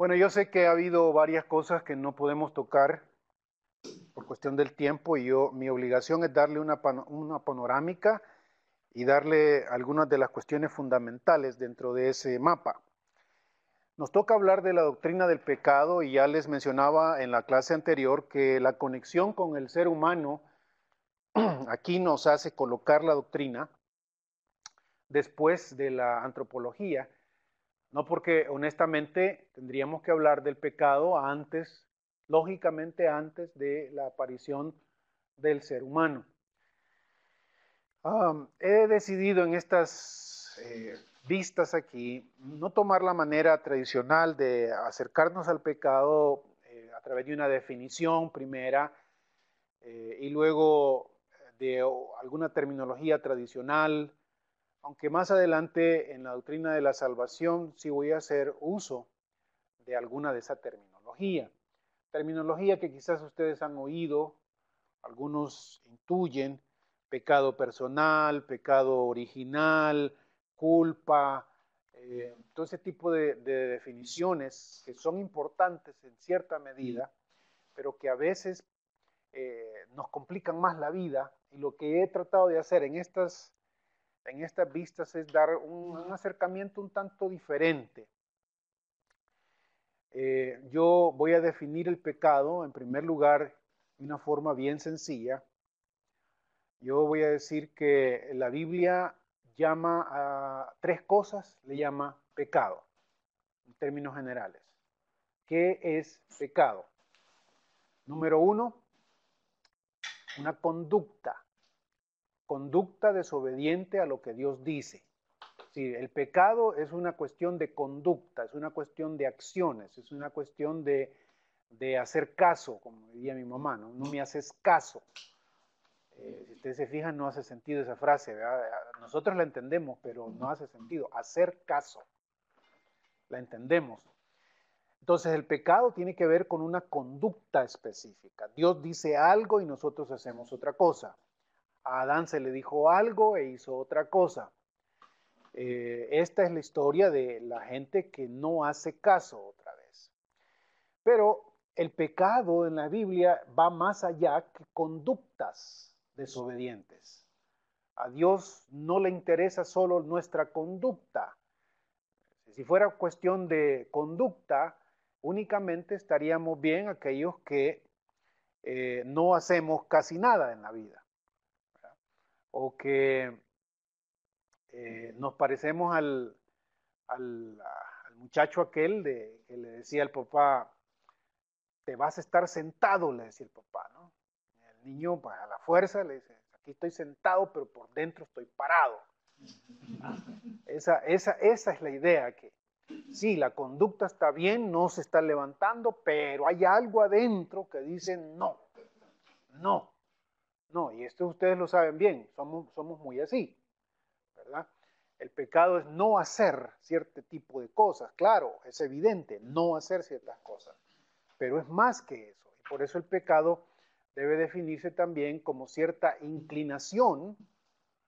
Bueno, yo sé que ha habido varias cosas que no podemos tocar por cuestión del tiempo y mi obligación es darle una panorámica y darle algunas de las cuestiones fundamentales dentro de ese mapa. Nos toca hablar de la doctrina del pecado y ya les mencionaba en la clase anterior que la conexión con el ser humano aquí nos hace colocar la doctrina después de la antropología. No porque honestamente tendríamos que hablar del pecado antes, lógicamente antes de la aparición del ser humano. He decidido en estas vistas aquí no tomar la manera tradicional de acercarnos al pecado a través de una definición primera y luego de alguna terminología tradicional, aunque más adelante en la doctrina de la salvación sí voy a hacer uso de alguna de esa terminología. Terminología que quizás ustedes han oído, algunos intuyen, pecado personal, pecado original, culpa, todo ese tipo de definiciones que son importantes en cierta medida, pero que a veces nos complican más la vida. Y lo que he tratado de hacer en estas vistas es dar un acercamiento un tanto diferente. Yo voy a definir el pecado en primer lugar de una forma bien sencilla. Yo voy a decir que la Biblia llama a tres cosas, le llama pecado, en términos generales. ¿Qué es pecado? Número uno, una conducta desobediente a lo que Dios dice. Sí, el pecado es una cuestión de conducta, es una cuestión de acciones, es una cuestión de hacer caso, como diría mi mamá, ¿no? No me haces caso. Si ustedes se fijan, no hace sentido esa frase, ¿verdad? Nosotros la entendemos, pero no hace sentido. Hacer caso, la entendemos. Entonces el pecado tiene que ver con una conducta específica. Dios dice algo y nosotros hacemos otra cosa. A Adán se le dijo algo e hizo otra cosa. Esta es la historia de la gente que no hace caso otra vez. Pero el pecado en la Biblia va más allá que conductas desobedientes. A Dios no le interesa solo nuestra conducta. Si fuera cuestión de conducta, únicamente estaríamos bien aquellos que no hacemos casi nada en la vida, ¿verdad? O que nos parecemos al muchacho aquel que le decía al papá, te vas a estar sentado, le decía el papá, ¿no? Y el niño, pues a la fuerza, le dice, aquí estoy sentado, pero por dentro estoy parado. Esa es la idea, que sí, la conducta está bien, no se está levantando, pero hay algo adentro que dice no, no, no. Y esto ustedes lo saben bien, somos muy así, ¿verdad? El pecado es no hacer cierto tipo de cosas, claro, es evidente, no hacer ciertas cosas, pero es más que eso. Y por eso el pecado debe definirse también como cierta inclinación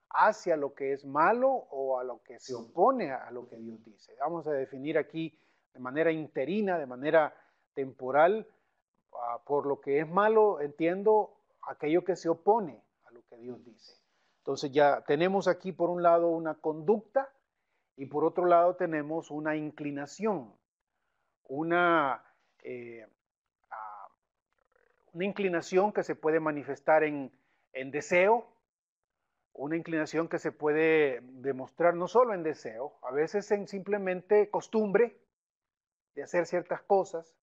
hacia lo que es malo o a lo que se opone a lo que Dios dice. Vamos a definir aquí de manera interina, de manera temporal, por lo que es malo, entiendo aquello que se opone a lo que Dios dice. Entonces ya tenemos aquí por un lado una conducta y por otro lado tenemos una inclinación, una, eh, una inclinación que se puede manifestar en deseo, una inclinación que se puede demostrar no solo en deseo, a veces en simplemente costumbre de hacer ciertas cosas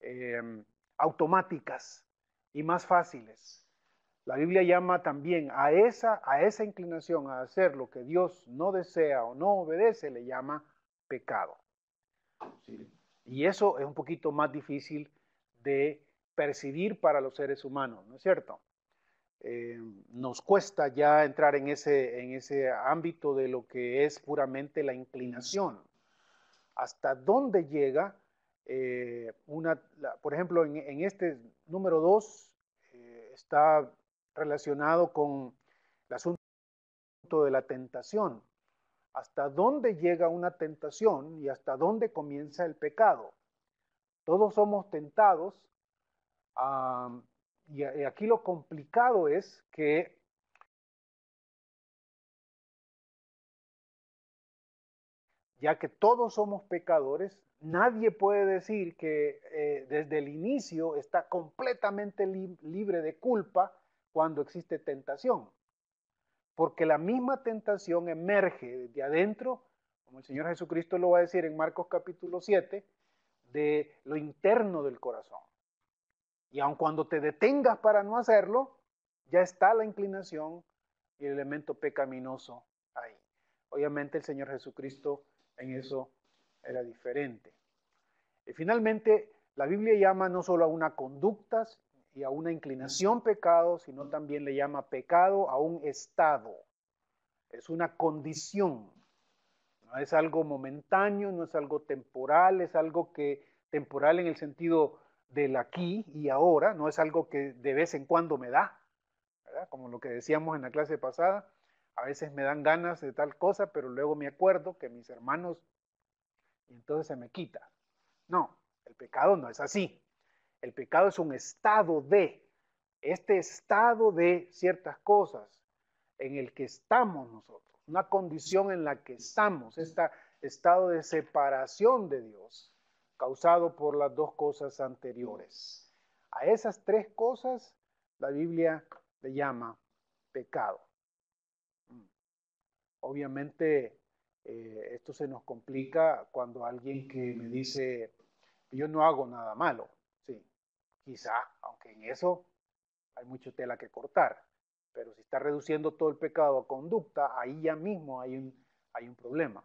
eh, automáticas y más fáciles. La Biblia llama también a esa inclinación a hacer lo que Dios no desea o no obedece, le llama pecado. ¿Sí? Y eso es un poquito más difícil de percibir para los seres humanos, ¿no es cierto? Nos cuesta ya entrar en ese ámbito de lo que es puramente la inclinación. ¿Hasta dónde llega por ejemplo, en este número 2 está relacionado con el asunto de la tentación? hasta dónde llega una tentación y hasta dónde comienza el pecado. Todos somos tentados, y aquí lo complicado es que ya que todos somos pecadores, nadie puede decir que desde el inicio está completamente libre de culpa cuando existe tentación, porque la misma tentación emerge de adentro, como el Señor Jesucristo lo va a decir en Marcos capítulo 7, de lo interno del corazón. Y aun cuando te detengas para no hacerlo, ya está la inclinación y el elemento pecaminoso ahí. Obviamente el Señor Jesucristo en eso era diferente. Y finalmente, la Biblia llama no solo a una conducta y a una inclinación pecado, sino también le llama pecado a un estado. Es una condición. No es algo momentáneo, no es algo temporal, es algo que temporal en el sentido del aquí y ahora, no es algo que de vez en cuando me da, ¿verdad? Como lo que decíamos en la clase pasada, a veces me dan ganas de tal cosa, pero luego me acuerdo que mis hermanos, y entonces se me quita. No, el pecado no es así. El pecado es un estado de, este estado de ciertas cosas en el que estamos nosotros, una condición en la que estamos, este estado de separación de Dios, causado por las dos cosas anteriores. A esas tres cosas la Biblia le llama pecado. Obviamente, esto se nos complica cuando alguien que me dice, yo no hago nada malo. Sí, quizá, aunque en eso hay mucho tela que cortar. Pero si está reduciendo todo el pecado a conducta, ahí ya mismo hay un problema.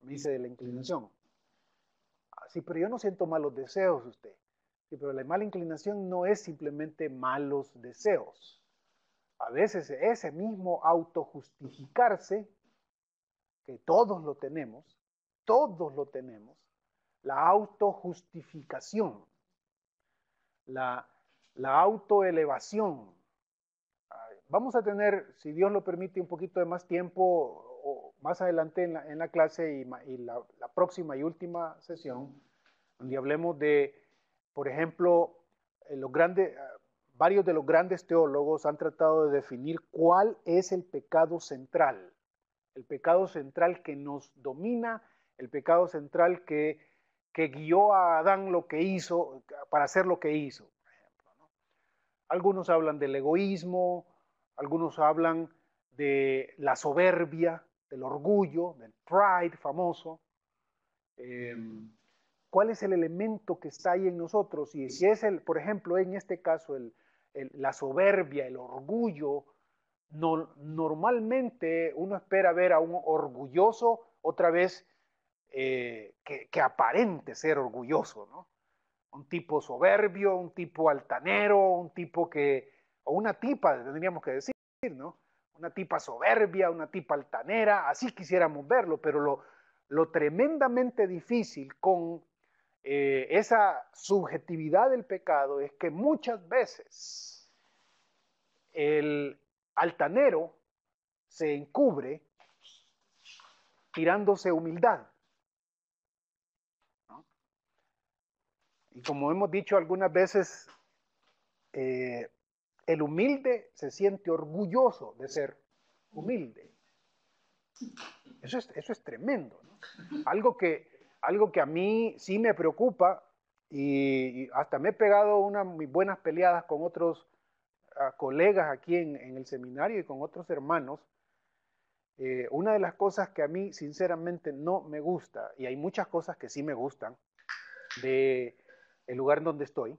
Me dice de la inclinación. Ah, sí, pero yo no siento malos deseos, usted. Sí, pero la mala inclinación no es simplemente malos deseos. A veces ese mismo autojustificarse, que todos lo tenemos, la autojustificación, la, la autoelevación. Vamos a tener, si Dios lo permite, un poquito de más tiempo o más adelante en la clase y la próxima y última sesión, donde hablemos de, por ejemplo, los grandes, varios de los grandes teólogos han tratado de definir cuál es el pecado central que nos domina, el pecado central que guió a Adán lo que hizo, para hacer lo que hizo. Algunos hablan del egoísmo, algunos hablan de la soberbia, del orgullo, del pride famoso. Eh, ¿Cuál es el elemento que está ahí en nosotros? Y si es, por ejemplo, en este caso, la soberbia, el orgullo, normalmente uno espera ver a un orgulloso otra vez que aparente ser orgulloso, ¿no? Un tipo soberbio, un tipo altanero, un tipo o una tipa, tendríamos que decir, ¿no? Una tipa soberbia, una tipa altanera, así quisiéramos verlo, pero lo tremendamente difícil con esa subjetividad del pecado es que muchas veces el altanero se encubre tirándose humildad, ¿no? Y como hemos dicho algunas veces, eh, el humilde se siente orgulloso de ser humilde. Eso es tremendo, ¿no? Algo que a mí sí me preocupa y hasta me he pegado unas muy buenas peleadas con otros colegas aquí en el seminario y con otros hermanos. Una de las cosas que a mí sinceramente no me gusta, y hay muchas cosas que sí me gustan, de el lugar en donde estoy,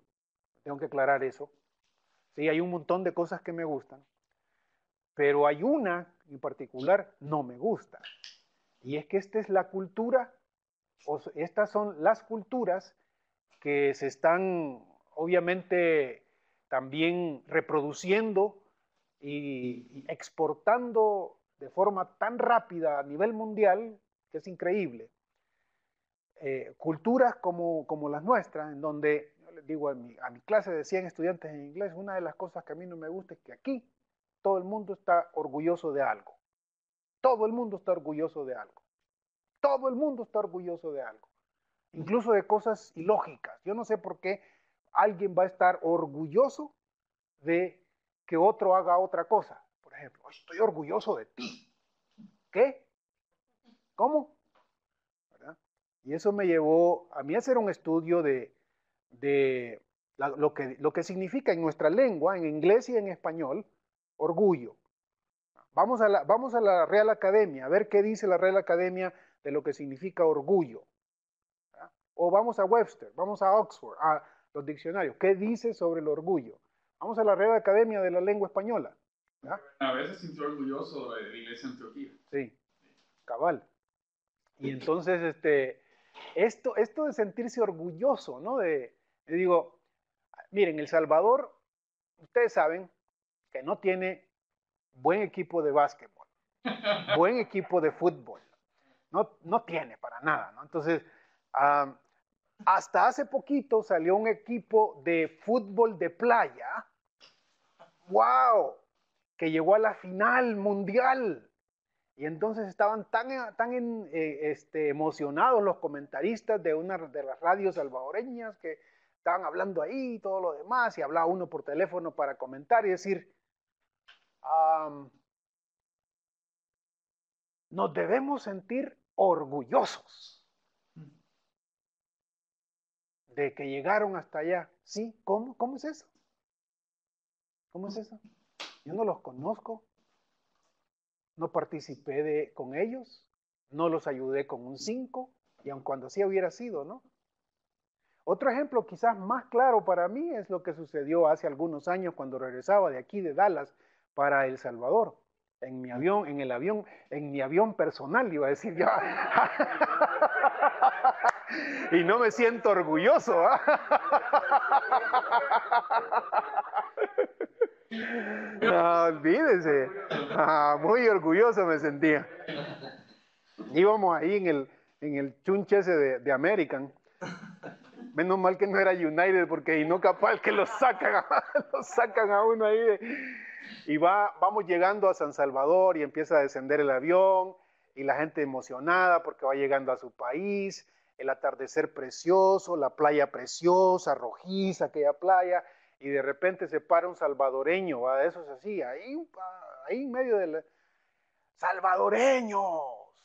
tengo que aclarar eso. Sí, hay un montón de cosas que me gustan, pero hay una en particular no me gusta. Y es que esta es la cultura, o estas son las culturas que se están obviamente también reproduciendo y exportando de forma tan rápida a nivel mundial que es increíble. Culturas como las nuestras, en donde, yo les digo a mi clase de 100 estudiantes en inglés, una de las cosas que a mí no me gusta es que aquí todo el mundo está orgulloso de algo. Todo el mundo está orgulloso de algo. Todo el mundo está orgulloso de algo. Incluso de cosas ilógicas. Yo no sé por qué alguien va a estar orgulloso de que otro haga otra cosa. Por ejemplo, estoy orgulloso de ti. ¿Qué? ¿Cómo? ¿Verdad? Y eso me llevó a mí a hacer un estudio de lo que significa en nuestra lengua, en inglés y en español, orgullo. Vamos a la Real Academia, a ver qué dice la Real Academia de lo que significa orgullo. ¿Verdad? O vamos a Webster, vamos a Oxford, a los diccionarios. ¿Qué dice sobre el orgullo? Vamos a la Real Academia de la Lengua Española. ¿Verdad? A veces se sintió orgulloso de la iglesia de Antioquía. Sí, cabal. Y entonces, esto de sentirse orgulloso, ¿no? Le digo, miren, El Salvador, ustedes saben que no tiene buen equipo de básquetbol, buen equipo de fútbol. No tiene para nada, ¿no? Entonces, hasta hace poquito salió un equipo de fútbol de playa, ¡wow!, que llegó a la final mundial. Y entonces estaban tan emocionados los comentaristas de una de las radios salvadoreñas que estaban hablando ahí y todo lo demás, y hablaba uno por teléfono para comentar y decir, nos debemos sentir orgullosos de que llegaron hasta allá. ¿Sí? ¿Cómo? ¿Cómo es eso? ¿Cómo es eso? Yo no los conozco, no participé con ellos, no los ayudé con un 5, y aun cuando así hubiera sido, ¿no? Otro ejemplo quizás más claro para mí es lo que sucedió hace algunos años cuando regresaba de aquí de Dallas para El Salvador. En mi avión, en mi avión personal, iba a decir yo. Y no me siento orgulloso. No, olvídese. Muy orgulloso me sentía. Íbamos ahí en el chunche ese de American. Menos mal que no era United, porque no capaz que lo sacan a uno ahí. Y vamos llegando a San Salvador y empieza a descender el avión y la gente emocionada porque va llegando a su país, el atardecer precioso, la playa preciosa, rojiza, aquella playa, y de repente se para un salvadoreño, ¿va? Eso es así, ahí en medio del... Salvadoreños,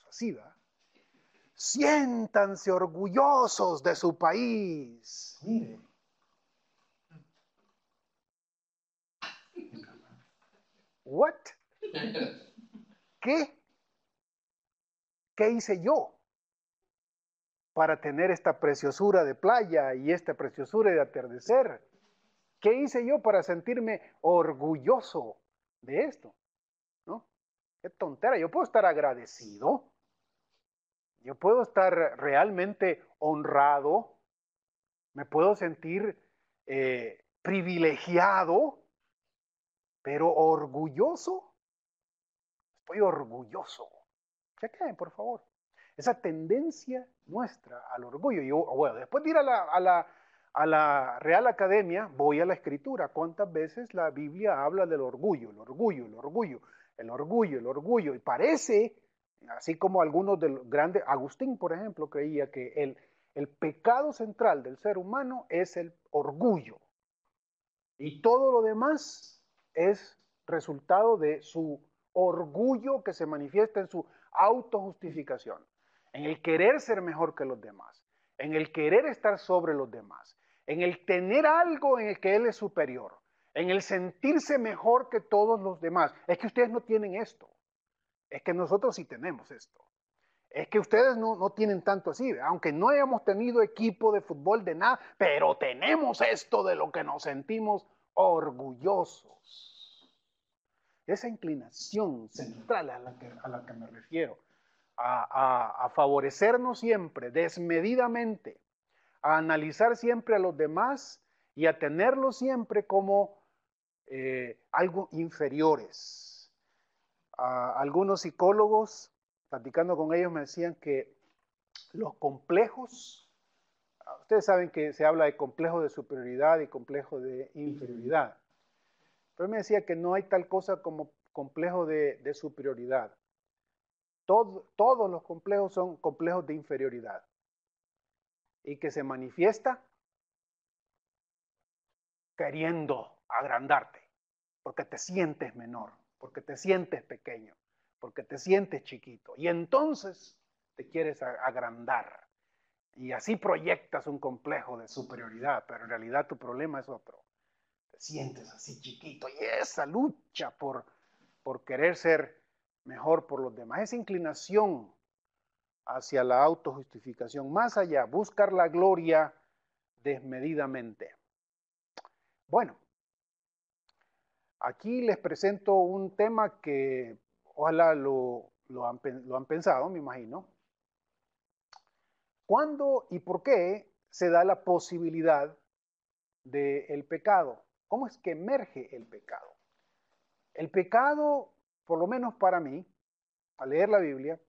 así, ¿va? Siéntanse orgullosos de su país. Mire. What? ¿Qué? ¿Qué hice yo para tener esta preciosura de playa y esta preciosura de atardecer? ¿Qué hice yo para sentirme orgulloso de esto? ¿No? Qué tontera. Yo puedo estar agradecido. Yo puedo estar realmente honrado. Me puedo sentir privilegiado, pero orgulloso. Estoy orgulloso. Chequen, por favor. Esa tendencia nuestra al orgullo. Yo, bueno, después de ir a la Real Academia, voy a la Escritura. ¿Cuántas veces la Biblia habla del orgullo, el orgullo, el orgullo, el orgullo, el orgullo? Y parece, así como algunos de los grandes, Agustín, por ejemplo, creía que el pecado central del ser humano es el orgullo. Y todo lo demás es resultado de su orgullo que se manifiesta en su autojustificación, en el querer ser mejor que los demás, en el querer estar sobre los demás, en el tener algo en el que él es superior, en el sentirse mejor que todos los demás. Es que ustedes no tienen esto, es que nosotros sí tenemos esto. Es que ustedes no tienen tanto así, aunque no hayamos tenido equipo de fútbol de nada, pero tenemos esto de lo que nos sentimos orgullosos. Esa inclinación central a la que me refiero, a favorecernos siempre, desmedidamente, a analizar siempre a los demás y a tenerlos siempre como algo inferiores. Algunos psicólogos, platicando con ellos, me decían que los complejos, ustedes saben que se habla de complejo de superioridad y complejo de inferioridad, pero él me decía que no hay tal cosa como complejo de superioridad. Todos los complejos son complejos de inferioridad y que se manifiesta queriendo agrandarte, porque te sientes menor, porque te sientes pequeño, porque te sientes chiquito y entonces te quieres agrandar y así proyectas un complejo de superioridad, pero en realidad tu problema es otro. Te sientes así chiquito y esa lucha por querer ser mejor por los demás, esa inclinación hacia la autojustificación, más allá, buscar la gloria desmedidamente. Bueno, aquí les presento un tema que ojalá lo han pensado, me imagino. ¿Cuándo y por qué se da la posibilidad del pecado? ¿Cómo es que emerge el pecado? El pecado, por lo menos para mí, al leer la Biblia,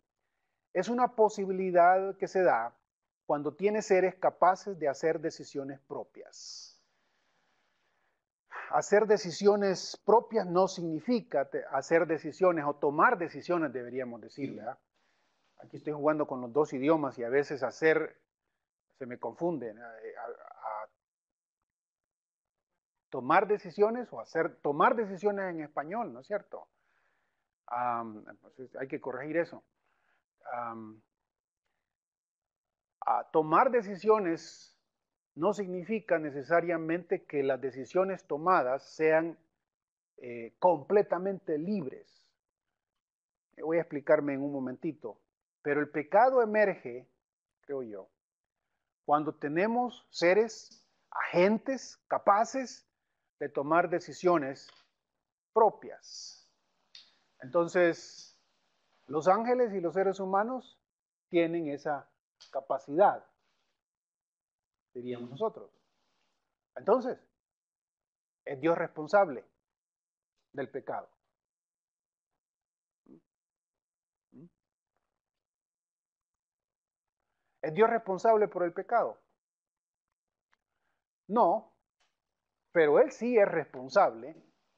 es una posibilidad que se da cuando tienes seres capaces de hacer decisiones propias. Hacer decisiones propias no significa hacer decisiones o tomar decisiones, deberíamos decir, ¿verdad? Aquí estoy jugando con los dos idiomas y a veces hacer se me confunde. Tomar decisiones o tomar decisiones en español, ¿no es cierto? Pues hay que corregir eso. Tomar decisiones no significa necesariamente que las decisiones tomadas sean completamente libres. Voy a explicarme en un momentito. Pero el pecado emerge, creo yo, cuando tenemos seres, agentes capaces de tomar decisiones propias. Entonces, los ángeles y los seres humanos tienen esa capacidad, diríamos nosotros. Entonces, es Dios responsable del pecado. ¿Es Dios responsable por el pecado? No, pero Él sí es responsable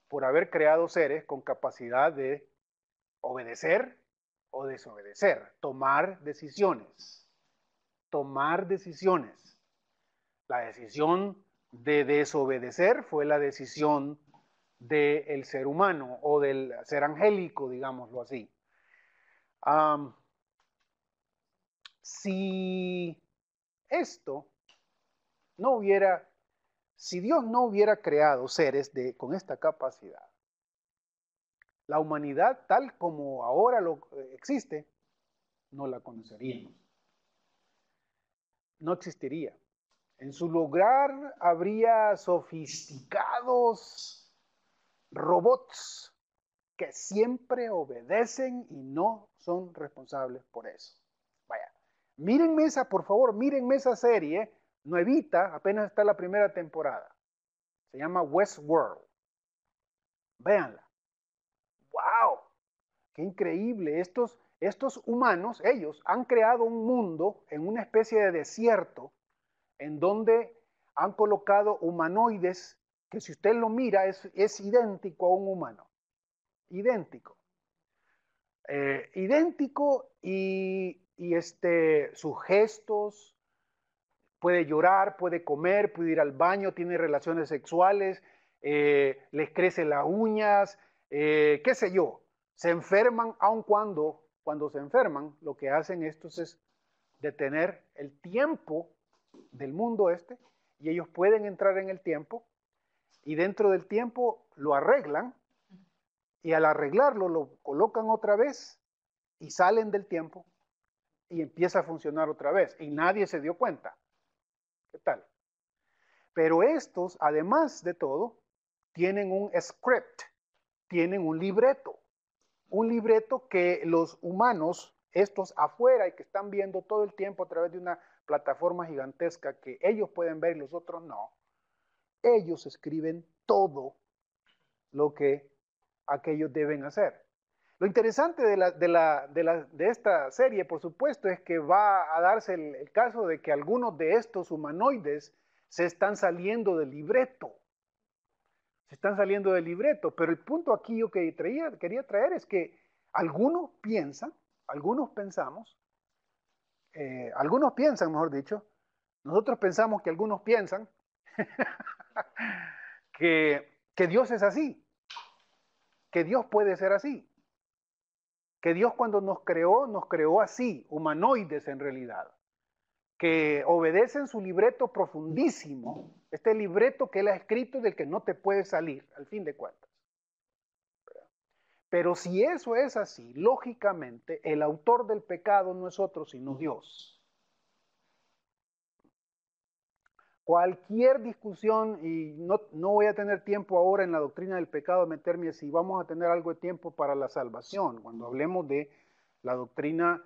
por haber creado seres con capacidad de obedecer o desobedecer, tomar decisiones. Tomar decisiones. La decisión de desobedecer fue la decisión del ser humano o del ser angélico, digámoslo así. Si esto no hubiera, si Dios no hubiera creado seres con esta capacidad, la humanidad tal como ahora existe, no la conoceríamos. No existiría. En su lugar habría sofisticados robots que siempre obedecen y no son responsables por eso. Vaya, mírenme esa, por favor, mírenme esa serie nuevita, apenas está la primera temporada. Se llama Westworld. Véanla. ¡Wow! ¡Qué increíble! Estos humanos, ellos han creado un mundo en una especie de desierto en donde han colocado humanoides que si usted lo mira es idéntico a un humano. Idéntico. Idéntico y sus gestos, puede llorar, puede comer, puede ir al baño, tiene relaciones sexuales, les crecen las uñas, qué sé yo. Se enferman, aun cuando se enferman, lo que hacen estos es detener el tiempo del mundo y ellos pueden entrar en el tiempo y dentro del tiempo lo arreglan y al arreglarlo lo colocan otra vez y salen del tiempo y empieza a funcionar otra vez y nadie se dio cuenta. ¿Qué tal? Pero estos, además de todo, tienen un script, tienen un libreto que los humanos, estos afuera y que están viendo todo el tiempo a través de una plataforma gigantesca que ellos pueden ver y los otros no, ellos escriben todo lo que aquellos deben hacer. Lo interesante de esta serie, por supuesto, es que va a darse el caso de que algunos de estos humanoides se están saliendo del libreto. Se están saliendo del libreto, pero el punto aquí yo que quería traer es que algunos piensan Algunos pensamos, algunos piensan, mejor dicho, nosotros pensamos que algunos piensan que Dios es así, que Dios puede ser así, que Dios cuando nos creó así, humanoides en realidad, que obedecen su libreto profundísimo, este libreto que Él ha escrito del que no te puedes salir, al fin de cuentas. Pero si eso es así, lógicamente, el autor del pecado no es otro sino Dios. Cualquier discusión, y no voy a tener tiempo ahora en la doctrina del pecado de meterme si vamos a tener algo de tiempo para la salvación, cuando hablemos de la doctrina,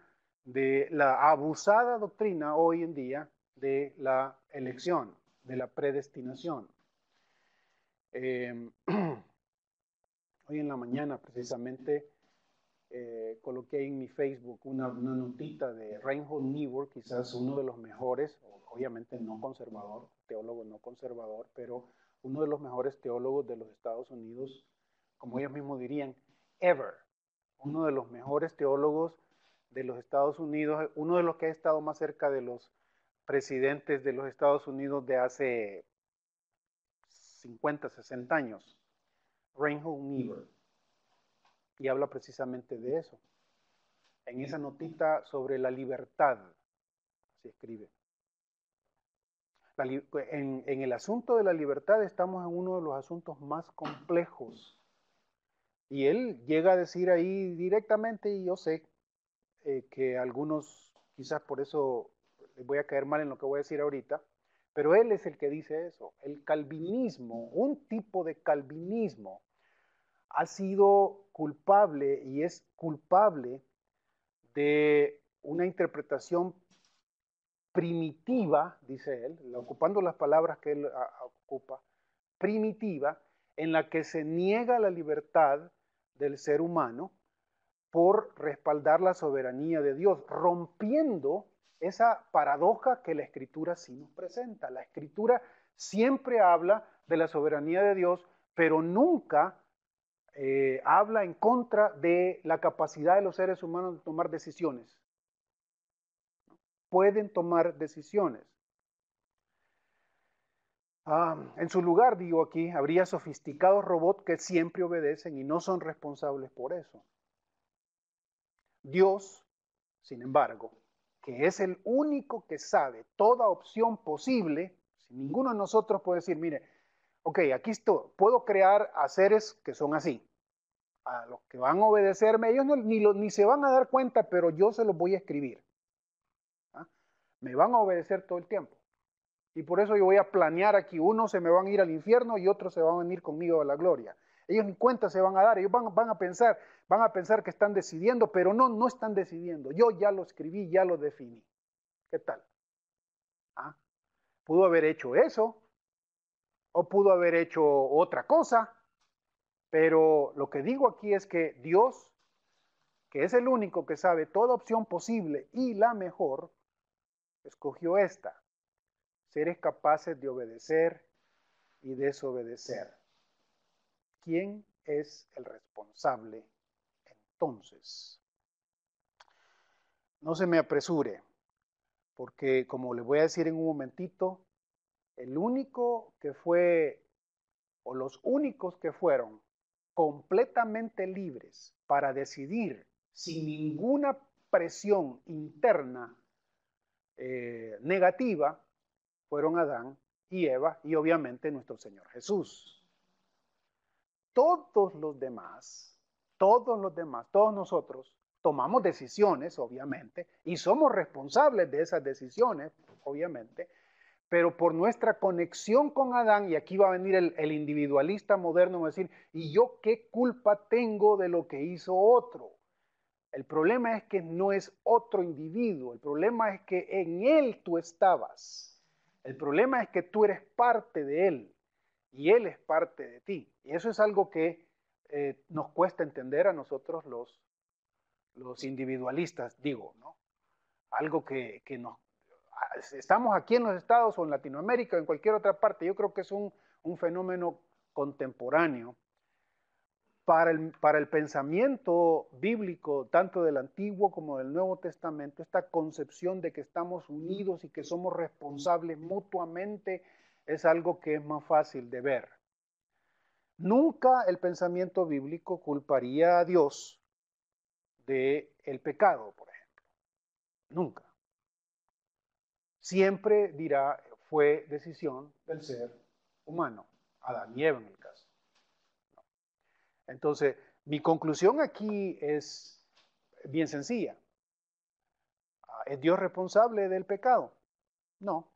de la abusada doctrina hoy en día de la elección, de la predestinación. Hoy en la mañana precisamente coloqué en mi Facebook una notita de Reinhold Niebuhr, quizás uno de los mejores, obviamente no conservador, teólogo no conservador, pero uno de los mejores teólogos de los Estados Unidos, como ellos mismos dirían, ever. Uno de los mejores teólogos de los Estados Unidos, uno de los que ha estado más cerca de los presidentes de los Estados Unidos de hace 50, 60 años, Reinhold Niebuhr. Y habla precisamente de eso. En esa notita sobre la libertad, se escribe. En el asunto de la libertad estamos en uno de los asuntos más complejos. Y él llega a decir ahí directamente, y yo sé que algunos, quizás por eso les voy a caer mal en lo que voy a decir ahorita, pero él es el que dice eso. El calvinismo, un tipo de calvinismo, ha sido culpable y es culpable de una interpretación primitiva, dice él, ocupando las palabras que él ocupa, primitiva, en la que se niega la libertad del ser humano por respaldar la soberanía de Dios, rompiendo esa paradoja que la Escritura sí nos presenta. La Escritura siempre habla de la soberanía de Dios, pero nunca habla en contra de la capacidad de los seres humanos de tomar decisiones. Pueden tomar decisiones. En su lugar, digo aquí, habría sofisticados robots que siempre obedecen y no son responsables por eso. Dios, sin embargo, que es el único que sabe toda opción posible, si ninguno de nosotros puede decir, mire, ok, aquí estoy, puedo crear a seres que son así. A los que van a obedecerme, ellos ni se van a dar cuenta, pero yo se los voy a escribir. Me van a obedecer todo el tiempo. Y por eso yo voy a planear aquí, unos se me van a ir al infierno y otros se van a venir conmigo a la gloria. Ellos ni cuenta se van a dar, ellos van a pensar que están decidiendo, pero no están decidiendo. Yo ya lo escribí, ya lo definí. ¿Qué tal? Pudo haber hecho eso, o pudo haber hecho otra cosa, pero lo que digo aquí es que Dios, que es el único que sabe toda opción posible y la mejor, escogió esta. Seres capaces de obedecer y desobedecer. ¿Quién es el responsable entonces? No se me apresure, porque como les voy a decir en un momentito, el único que fue, o los únicos que fueron completamente libres para decidir sin ninguna presión interna negativa, fueron Adán y Eva y obviamente nuestro Señor Jesús. Todos nosotros tomamos decisiones, obviamente, y somos responsables de esas decisiones, obviamente, pero por nuestra conexión con Adán, y aquí va a venir el individualista moderno, va a decir, ¿y yo qué culpa tengo de lo que hizo otro? El problema es que no es otro individuo, el problema es que en él tú estabas, el problema es que tú eres parte de él y él es parte de ti. Y eso es algo que nos cuesta entender a nosotros los individualistas, digo, ¿no? Algo que nos... Estamos aquí en los Estados o en Latinoamérica o en cualquier otra parte, yo creo que es un fenómeno contemporáneo, para el pensamiento bíblico, tanto del Antiguo como del Nuevo Testamento, esta concepción de que estamos unidos y que somos responsables mutuamente es algo que es más fácil de ver. Nunca el pensamiento bíblico culparía a Dios del pecado, por ejemplo. Nunca. Siempre dirá, fue decisión del ser humano, Adán y Eva en el caso. Entonces, mi conclusión aquí es bien sencilla. ¿Es Dios responsable del pecado? No.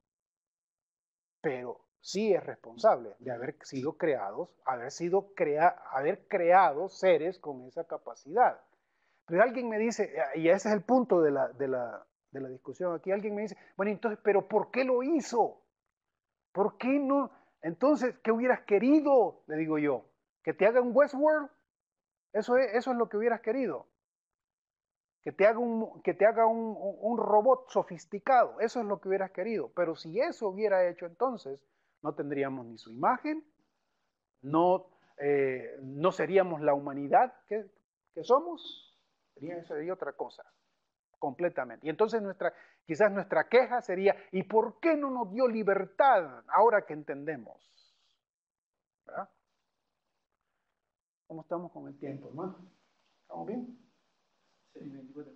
Pero sí es responsable de haber sido creados, haber creado seres con esa capacidad. Pero alguien me dice, y ese es el punto de la discusión aquí, alguien me dice, bueno, entonces, ¿pero por qué lo hizo? ¿Por qué no? Entonces, ¿qué hubieras querido? Le digo yo, ¿que te haga un Westworld? Eso es lo que hubieras querido. Que te haga un robot sofisticado. Eso es lo que hubieras querido. Pero si eso hubiera hecho entonces, no tendríamos ni su imagen, no, no seríamos la humanidad que somos, sería otra cosa, completamente. Y entonces quizás nuestra queja sería, ¿y por qué no nos dio libertad ahora que entendemos? ¿Verdad? ¿Cómo estamos con el tiempo, hermano? ¿Estamos bien? Sí, 24.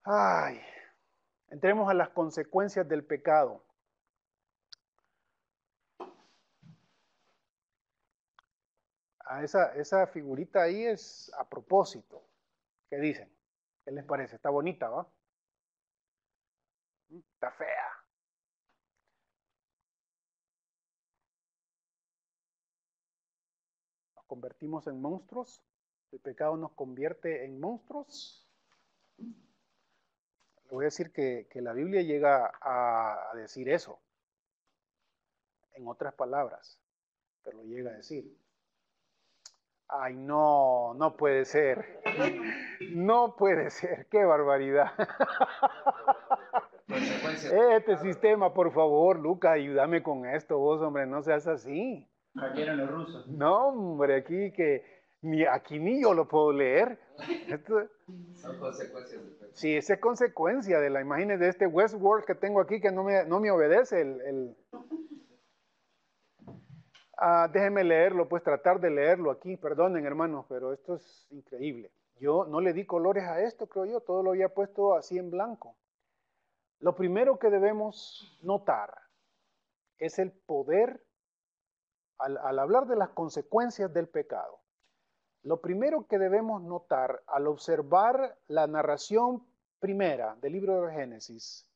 Ay, entremos a las consecuencias del pecado. Esa figurita ahí es a propósito. ¿Qué dicen? ¿Qué les parece? Está bonita, ¿va? Está fea. Nos convertimos en monstruos. El pecado nos convierte en monstruos. Le voy a decir que la Biblia llega a decir eso. En otras palabras, pero lo llega a decir. Ay, no, no puede ser. No puede ser, qué barbaridad. Este sistema, por favor, Luca, ayúdame con esto, vos, hombre, no seas así. Aquí eran los rusos. No, hombre, aquí ni yo lo puedo leer. Son consecuencias del pecado. Sí, esa es consecuencia de la imagen de este Westworld que tengo aquí que no me obedece. Déjenme leerlo, pues tratar de leerlo aquí. Perdonen, hermanos, pero esto es increíble. Yo no le di colores a esto, creo yo, todo lo había puesto así en blanco. Lo primero que debemos notar es el poder, al hablar de las consecuencias del pecado, lo primero que debemos notar al observar la narración primera del libro de Génesis,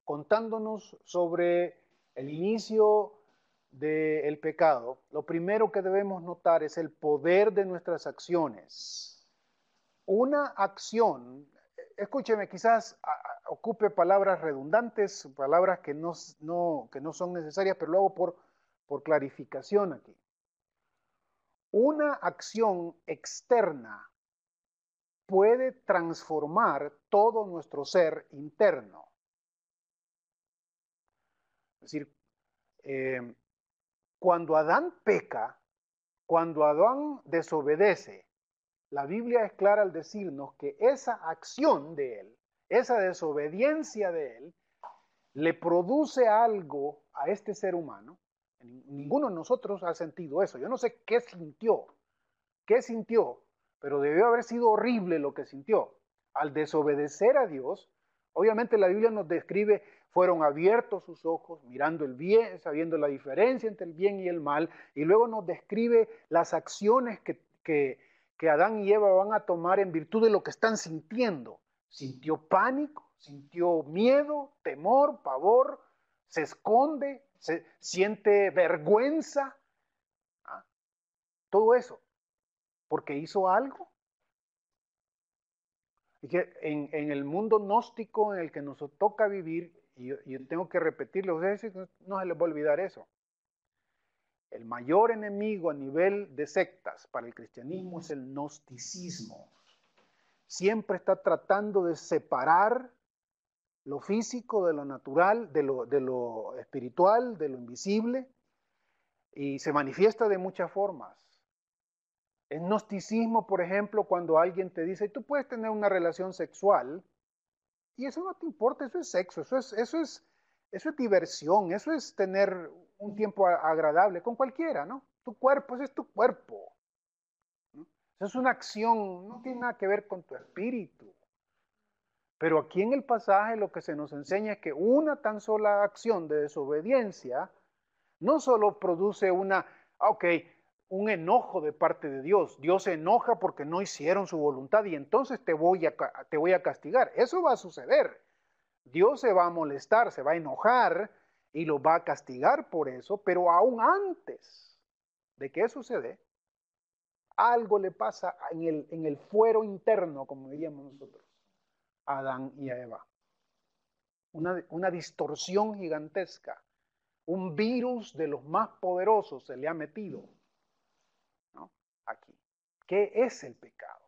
contándonos sobre el inicio del pecado, lo primero que debemos notar es el poder de nuestras acciones. Una acción, escúcheme, quizás ocupe palabras redundantes, palabras que no son necesarias, pero lo hago por clarificación aquí. Una acción externa puede transformar todo nuestro ser interno. Es decir, cuando Adán peca, cuando Adán desobedece, la Biblia es clara al decirnos que esa acción de él, esa desobediencia de él, le produce algo a este ser humano. Ninguno de nosotros ha sentido eso. Yo no sé qué sintió, pero debió haber sido horrible lo que sintió. Al desobedecer a Dios, obviamente la Biblia nos describe, fueron abiertos sus ojos, mirando el bien, sabiendo la diferencia entre el bien y el mal, y luego nos describe las acciones que Adán y Eva van a tomar en virtud de lo que están sintiendo. Sintió pánico, sintió miedo, temor, pavor, se esconde, se siente vergüenza, todo eso, porque hizo algo. Y que en el mundo gnóstico en el que nos toca vivir, y yo tengo que repetirlo, no se les va a olvidar eso. El mayor enemigo a nivel de sectas para el cristianismo es el gnosticismo. Siempre está tratando de separar lo físico de lo natural, de lo espiritual, de lo invisible. y se manifiesta de muchas formas. El gnosticismo, por ejemplo, cuando alguien te dice, tú puedes tener una relación sexual y eso no te importa, eso es sexo, eso es diversión, eso es tener un tiempo agradable con cualquiera, ¿no? Tu cuerpo, ese es tu cuerpo, ¿no? Eso es una acción, no tiene nada que ver con tu espíritu. Pero aquí en el pasaje lo que se nos enseña es que una tan sola acción de desobediencia no solo produce un enojo de parte de Dios. Dios se enoja porque no hicieron su voluntad y entonces te voy a castigar. Eso va a suceder. Dios se va a molestar, se va a enojar y lo va a castigar por eso, pero aún antes de que eso sucede, algo le pasa en el fuero interno, como diríamos nosotros, a Adán y a Eva. Una distorsión gigantesca. Un virus de los más poderosos se le ha metido, ¿no? Aquí. ¿Qué es el pecado?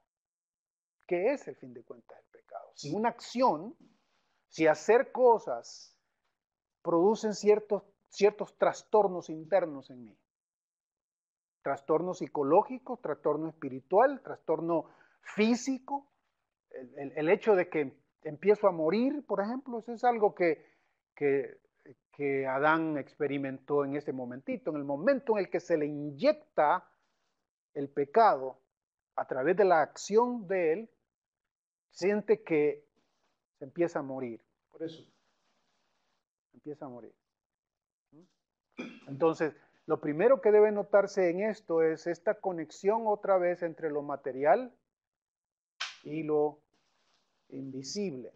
¿Qué es el fin de cuentas el pecado? Si una acción, si hacer cosas producen ciertos trastornos internos en mí. Trastorno psicológico, trastorno espiritual, trastorno físico. El hecho de que empiezo a morir, por ejemplo, eso es algo que Adán experimentó en ese momentito, en el momento en el que se le inyecta el pecado a través de la acción de él, siente que se empieza a morir. Por eso, empieza a morir. Entonces, lo primero que debe notarse en esto es esta conexión otra vez entre lo material y lo invisible.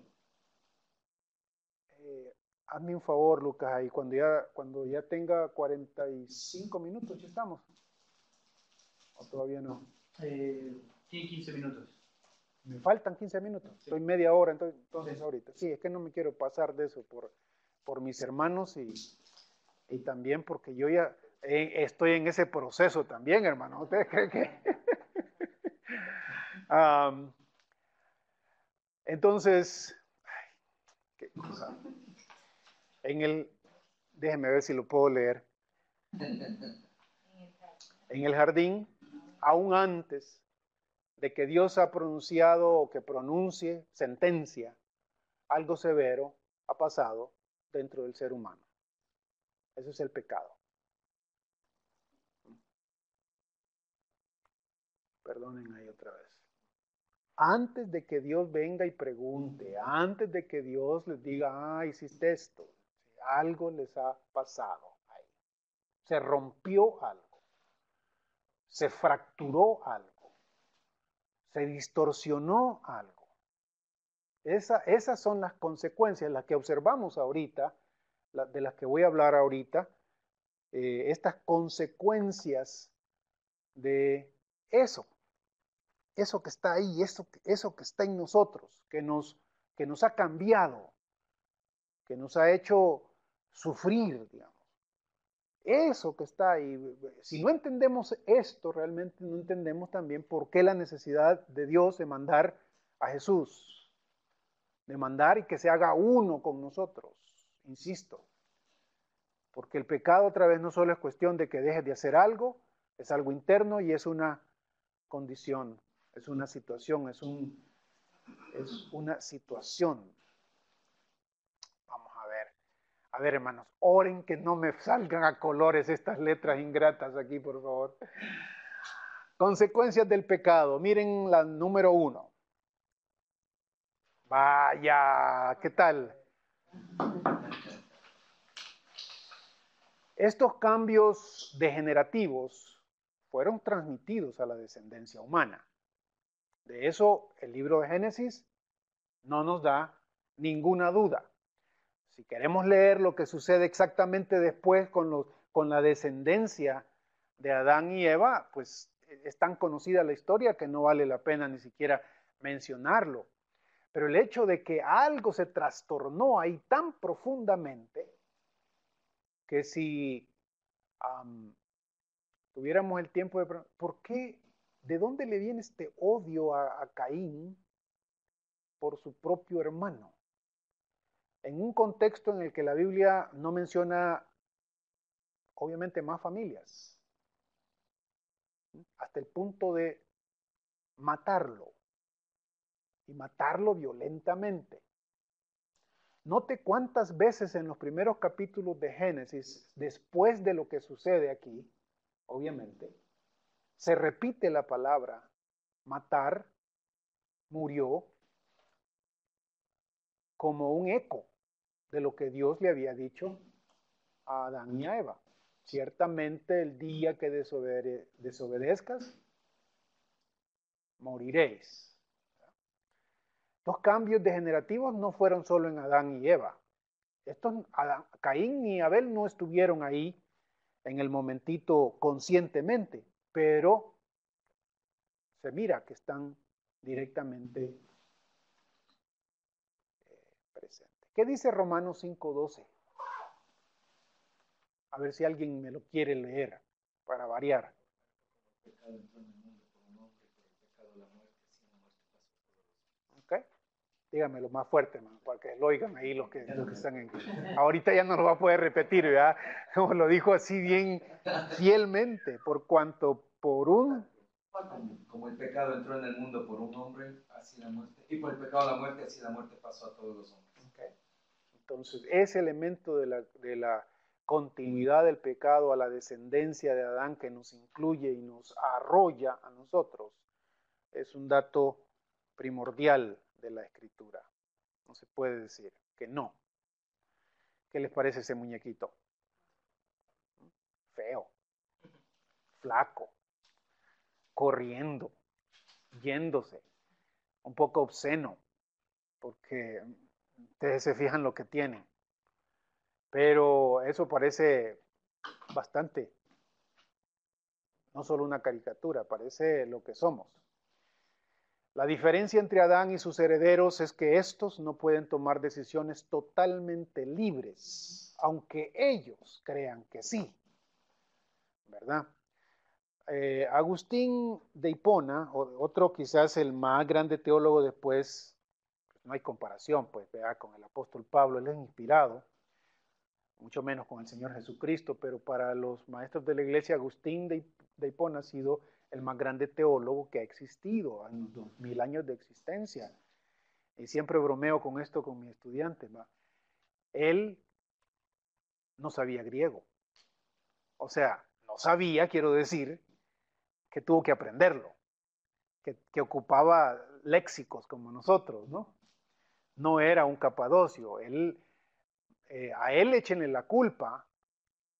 Hazme un favor, Lucas, ahí cuando ya tenga 45 minutos, ¿ya estamos? ¿O todavía no? Tiene 15 minutos. Me faltan 15 minutos, sí. Estoy media hora, entonces sí. Ahorita. Sí, es que no me quiero pasar de eso por mis hermanos y también porque yo ya estoy en ese proceso también, hermano. ¿Ustedes creen que? Entonces, ay, qué cosa. Déjenme ver si lo puedo leer. En el jardín, aún antes de que Dios ha pronunciado o que pronuncie sentencia, algo severo ha pasado dentro del ser humano. Eso es el pecado. Perdonen ahí otra vez. Antes de que Dios venga y pregunte, antes de que Dios les diga, hiciste esto, algo les ha pasado ahí. Se rompió algo, se fracturó algo, se distorsionó algo. Esas son las consecuencias, las que observamos ahorita, de las que voy a hablar ahorita, estas consecuencias de eso que está ahí, eso que está en nosotros, que nos ha cambiado, que nos ha hecho sufrir, digamos. Eso que está ahí, si no entendemos esto, realmente no entendemos también por qué la necesidad de Dios de mandar a Jesús, de mandar y que se haga uno con nosotros, insisto. Porque el pecado otra vez no solo es cuestión de que dejes de hacer algo, es algo interno y es una condición, es una situación, es una situación. Vamos a ver. A ver, hermanos, oren que no me salgan a colores estas letras ingratas aquí, por favor. Consecuencias del pecado. Miren la número 1. Vaya, ¿qué tal? Estos cambios degenerativos fueron transmitidos a la descendencia humana. De eso el libro de Génesis no nos da ninguna duda. Si queremos leer lo que sucede exactamente después con la descendencia de Adán y Eva, pues es tan conocida la historia que no vale la pena ni siquiera mencionarlo. Pero el hecho de que algo se trastornó ahí tan profundamente que si tuviéramos el tiempo de... ¿Por qué? ¿De dónde le viene este odio a Caín por su propio hermano? En un contexto en el que la Biblia no menciona obviamente más familias, hasta el punto de matarlo, y matarlo violentamente. Note cuántas veces en los primeros capítulos de Génesis, después de lo que sucede aquí, obviamente, se repite la palabra matar, murió, como un eco de lo que Dios le había dicho a Adán y a Eva. Ciertamente el día que desobedezcas, moriréis. Los cambios degenerativos no fueron solo en Adán y Eva. Caín ni Abel no estuvieron ahí en el momentito conscientemente, pero se mira que están directamente presentes. ¿Qué dice Romanos 5:12? A ver si alguien me lo quiere leer para variar. ¿Ok? Dígamelo más fuerte, man, para que lo oigan ahí los que están en... Ahorita ya no lo va a poder repetir, ¿verdad? Como lo dijo así bien fielmente, por cuanto por un... Como el pecado entró en el mundo por un hombre, así la muerte, y por el pecado la muerte, así la muerte pasó a todos los hombres. Okay. Entonces, ese elemento de la continuidad del pecado a la descendencia de Adán que nos incluye y nos arrolla a nosotros, es un dato primordial de la Escritura. No se puede decir que no. ¿Qué les parece ese muñequito? Feo, flaco, corriendo, yéndose, un poco obsceno, porque ustedes se fijan lo que tienen. Pero eso parece bastante, no solo una caricatura, parece lo que somos. La diferencia entre Adán y sus herederos es que estos no pueden tomar decisiones totalmente libres, aunque ellos crean que sí, ¿verdad? Agustín de Hipona, otro quizás el más grande teólogo después, no hay comparación, pues, ¿verdad? Con el apóstol Pablo, él es inspirado, mucho menos con el Señor Jesucristo, pero para los maestros de la iglesia, Agustín de Hipona ha sido el más grande teólogo que ha existido en los 2000 años de existencia. Y siempre bromeo con esto con mis estudiantes, ¿va? Él no sabía griego. O sea, no sabía, quiero decir, que tuvo que aprenderlo, que ocupaba léxicos como nosotros, ¿no? No era un capadocio. A él échenle la culpa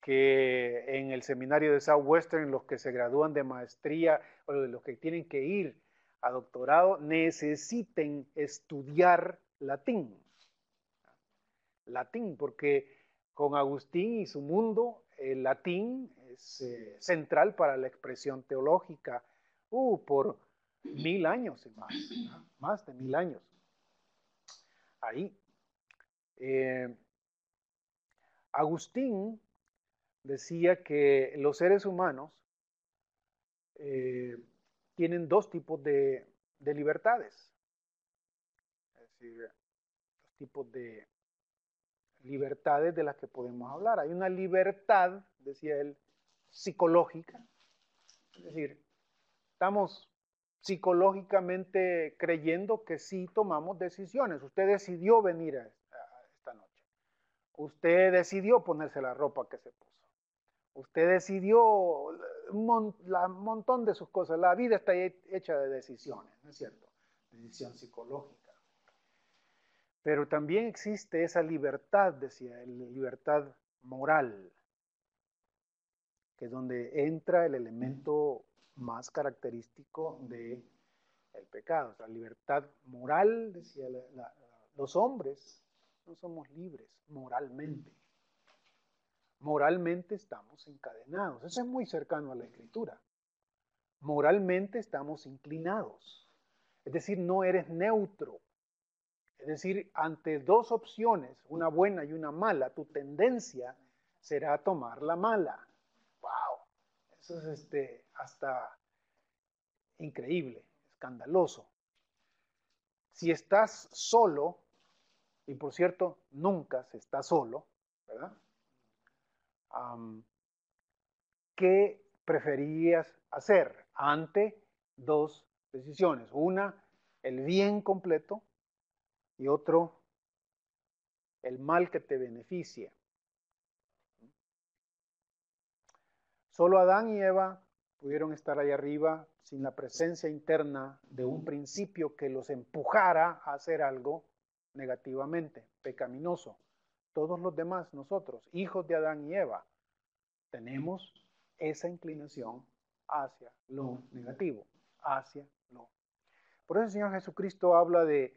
que en el seminario de Southwestern los que se gradúan de maestría o los que tienen que ir a doctorado necesiten estudiar latín. Latín, porque con Agustín y su mundo, el latín es central para la expresión teológica por 1000 años y más de 1000 años. Ahí. Agustín decía que los seres humanos tienen dos tipos de libertades. Es decir, dos tipos de libertades de las que podemos hablar. Hay una libertad, decía él, psicológica. Es decir, estamos psicológicamente creyendo que sí tomamos decisiones. Usted decidió venir a esta noche. Usted decidió ponerse la ropa que se puso. Usted decidió un montón de sus cosas. La vida está hecha de decisiones, ¿no es cierto? Decisión psicológica. Pero también existe esa libertad, decía, libertad moral, que es donde entra el elemento más característico del pecado. O sea, libertad moral, decía, los hombres no somos libres moralmente. Moralmente estamos encadenados. Eso es muy cercano a la Escritura. Moralmente estamos inclinados. Es decir, no eres neutro. Es decir, ante dos opciones, una buena y una mala, tu tendencia será tomar la mala. ¡Wow! Eso es hasta increíble, escandaloso. Si estás solo, y por cierto, nunca se está solo, ¿verdad? ¿qué preferirías hacer ante dos decisiones? Una, el bien completo, y otro, el mal que te beneficia. Solo Adán y Eva pudieron estar ahí arriba sin la presencia interna de un principio que los empujara a hacer algo negativamente, pecaminoso. Todos los demás, nosotros, hijos de Adán y Eva, tenemos esa inclinación hacia lo negativo, hacia lo. Por eso el Señor Jesucristo habla de,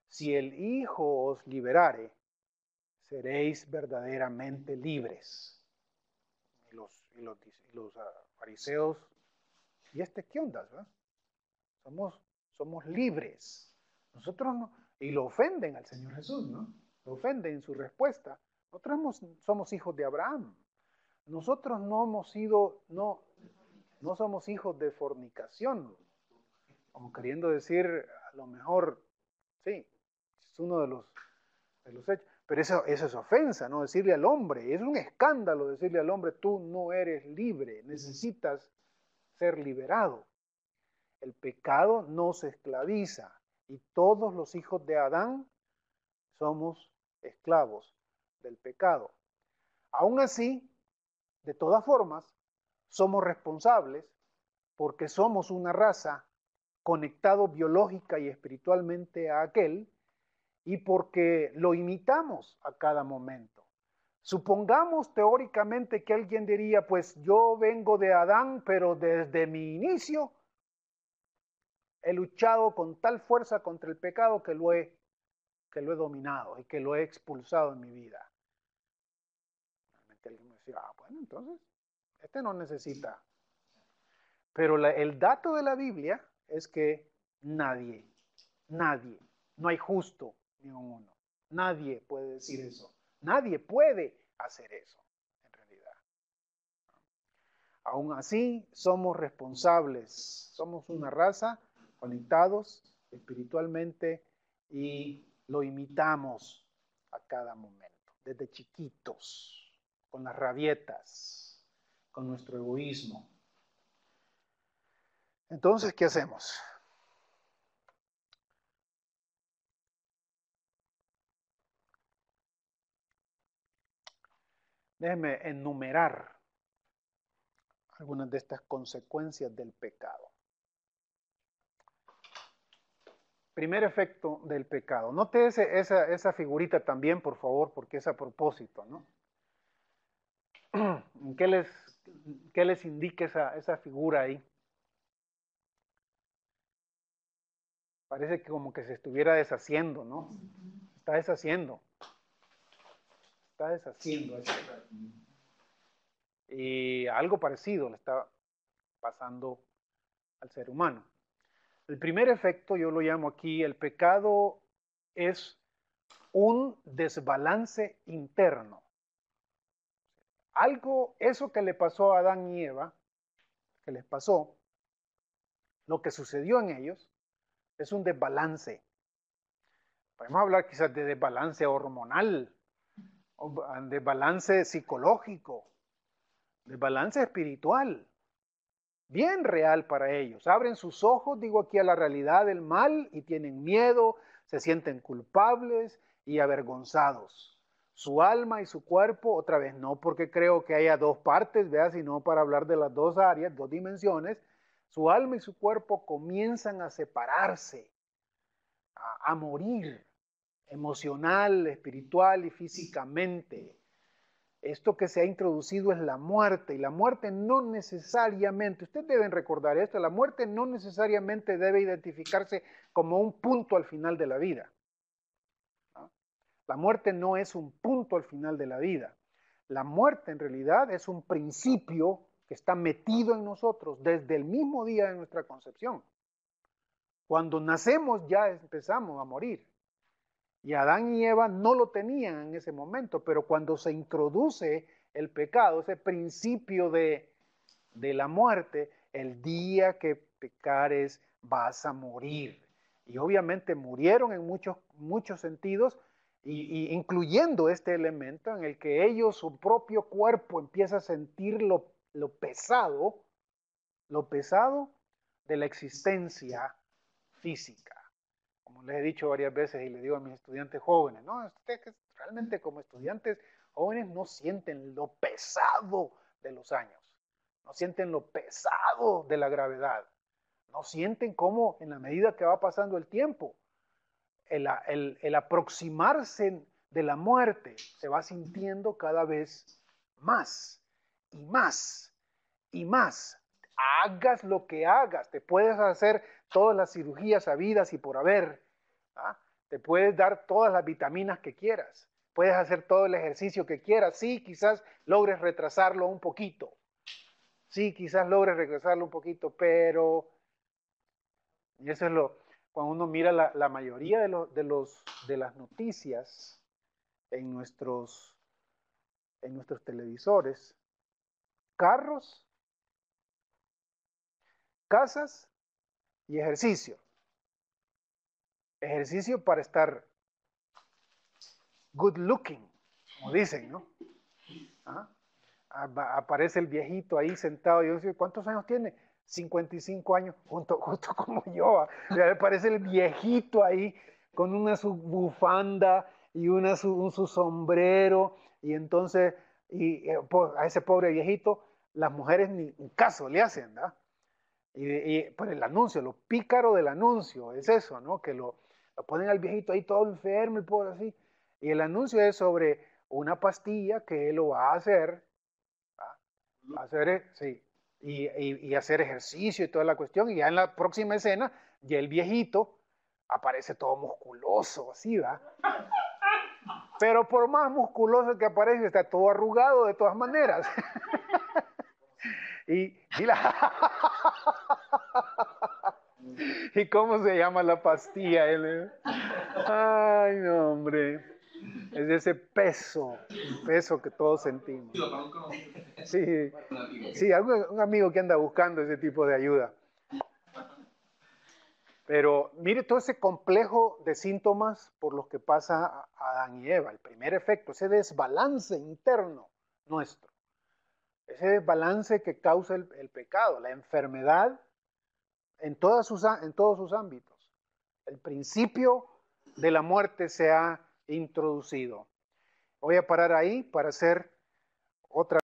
si el Hijo os liberare, seréis verdaderamente libres. Y los fariseos, ¿y qué onda? ¿Verdad? Somos libres. Nosotros no, y lo ofenden al Señor Jesús, ¿no? Lo ofenden en su respuesta. Nosotros somos hijos de Abraham. Nosotros no somos hijos de fornicación. Como queriendo decir, a lo mejor, sí, es uno de los hechos. Pero eso es ofensa, ¿no? Decirle al hombre, es un escándalo decirle al hombre, tú no eres libre, necesitas ser liberado. El pecado nos esclaviza y todos los hijos de Adán somos esclavos del pecado. Aún así, de todas formas, somos responsables porque somos una raza conectado biológica y espiritualmente a aquel, y porque lo imitamos a cada momento. Supongamos teóricamente que alguien diría, pues yo vengo de Adán, pero desde mi inicio he luchado con tal fuerza contra el pecado que lo he dominado y que lo he expulsado en mi vida. Realmente alguien me decía, bueno, entonces, no necesita. Pero el dato de la Biblia es que nadie, no hay justo ni uno. Nadie puede decir eso. Nadie puede hacer eso, en realidad. Aún así, somos responsables. Somos una raza conectados espiritualmente y lo imitamos a cada momento, desde chiquitos, con las rabietas, con nuestro egoísmo. Entonces, ¿qué hacemos? Déjenme enumerar algunas de estas consecuencias del pecado. Primer efecto del pecado. Note esa figurita también, por favor, porque es a propósito, ¿no? ¿Qué les indica esa figura ahí? Parece que como que se estuviera deshaciendo, ¿no? Está deshaciendo. Está deshaciendo. Y algo parecido le está pasando al ser humano. El primer efecto, yo lo llamo aquí, el pecado es un desbalance interno. Eso que le pasó a Adán y Eva, que les pasó, lo que sucedió en ellos, es un desbalance. Podemos hablar quizás de desbalance hormonal, desbalance psicológico, desbalance espiritual, bien real para ellos. Abren sus ojos, digo aquí, a la realidad del mal y tienen miedo, se sienten culpables y avergonzados. Su alma y su cuerpo, otra vez, no porque creo que haya dos partes, ¿vea? Sino para hablar de las dos áreas, dos dimensiones, su alma y su cuerpo comienzan a separarse, a morir, emocional, espiritual y físicamente. Esto que se ha introducido es la muerte, y la muerte no necesariamente, ustedes deben recordar esto, la muerte no necesariamente debe identificarse como un punto al final de la vida. ¿No? La muerte no es un punto al final de la vida. La muerte en realidad es un principio que está metido en nosotros desde el mismo día de nuestra concepción. Cuando nacemos ya empezamos a morir. Y Adán y Eva no lo tenían en ese momento, pero cuando se introduce el pecado, ese principio de la muerte, el día que pecares vas a morir. Y obviamente murieron en muchos sentidos, incluyendo este elemento en el que ellos, su propio cuerpo, empieza a sentir lo lo pesado de la existencia física. Como les he dicho varias veces y le digo a mis estudiantes jóvenes, no, ustedes realmente como estudiantes jóvenes no sienten lo pesado de los años, no sienten lo pesado de la gravedad, no sienten cómo en la medida que va pasando el tiempo, el aproximarse de la muerte se va sintiendo cada vez más y más y más. Hagas lo que hagas, te puedes hacer todas las cirugías habidas y por haber, ¿ah? Te puedes dar todas las vitaminas que quieras, puedes hacer todo el ejercicio que quieras, sí, quizás logres retrasarlo un poquito, sí, quizás logres regresarlo un poquito, pero, y eso es cuando uno mira la mayoría de las noticias en nuestros televisores, carros, casas y ejercicio. Ejercicio para estar good looking, como dicen, ¿no? ¿Ah? Aparece el viejito ahí sentado, y yo digo, ¿cuántos años tiene? 55 años, justo como yo. Aparece el viejito ahí con su bufanda y su sombrero, y entonces a ese pobre viejito las mujeres ni caso le hacen, ¿verdad? Y pues el anuncio, lo pícaro del anuncio es eso, ¿no? Que lo ponen al viejito ahí todo enfermo y pobre así. Y el anuncio es sobre una pastilla que él lo va a hacer, sí, y hacer ejercicio y toda la cuestión. Y ya en la próxima escena, ya el viejito aparece todo musculoso, así, ¿va? Pero por más musculoso que aparece, está todo arrugado de todas maneras. y la... ¿Y cómo se llama la pastilla? Ay, no, hombre. Es de ese peso que todos sentimos. Sí, sí, un amigo que anda buscando ese tipo de ayuda. Pero mire todo ese complejo de síntomas por los que pasa Adán y Eva. El primer efecto, ese desbalance interno nuestro. Ese desbalance que causa el pecado, la enfermedad en todos sus ámbitos. El principio de la muerte se ha introducido. Voy a parar ahí para hacer otra